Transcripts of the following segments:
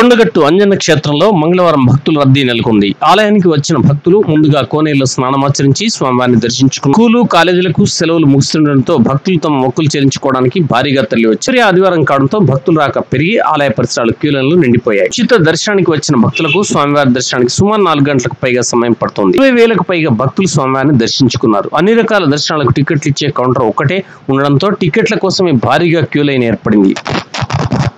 కొండగట్టు అంజన్న క్షేత్రంలో మంగళవారం భక్తుల రద్దీ నెలకొంది. ఆలయానికి వచ్చిన భక్తులు ముందుగా కోనేరులో స్నానమాచరించి స్వామివారిని దర్శించుకున్నారు. స్కూలు, కాలేజీలకు సెలవులు ముగుస్తుండటంతో భక్తులు తమ మొక్కులు చెల్లించుకోవడానికి భారీగా తరలివచ్చారు. ఆదివారం కావడంతో భక్తుల రాక పెరిగి ఆలయ పరిసరాలు క్యూలైన్లు నిండిపోయాయి. ఉచిత దర్శనానికి వచ్చిన భక్తులకు స్వామివారి దర్శనానికి సుమారు 4 గంటలకు పైగా సమయం పడుతోంది. 20,000కు పైగా భక్తులు స్వామివారిని దర్శించుకున్నారు. అన్ని రకాల దర్శనాలకు టికెట్లు ఇచ్చే కౌంటర్ ఒక్కటే ఉండడంతో టికెట్ల కోసమే భారీగా క్యూలైన్ ఏర్పడింది.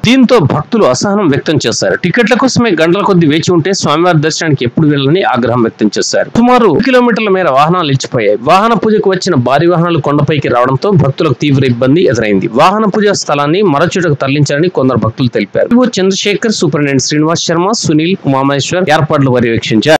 దీంతో భక్తులు అసహనం వ్యక్తం చేశారు. టికెట్ల కోసమే గంటల కొద్ది వేచి ఉంటే స్వామివారి దర్శనానికి ఎప్పుడు వెళ్ళని ఆగ్రహం వ్యక్తం చేశారు. సుమారు 1 కిలోమీటర్ల మేర వాహనాలు నిలిచిపోయాయి. వాహన పూజకు వచ్చిన భారీ వాహనాలు కొండపైకి రావడంతో భక్తులకు తీవ్ర ఇబ్బంది ఎదురైంది. వాహన పూజ స్థలాన్ని మరచోటకు తరలించారని కొందరు భక్తులు తెలిపారు. చంద్రశేఖర్, సూపరింటెండెంట్ శ్రీనివాస్ శర్మ, సునీల్, ఉమామహేశ్వర్ ఏర్పాట్లు పర్యవేక్షించారు.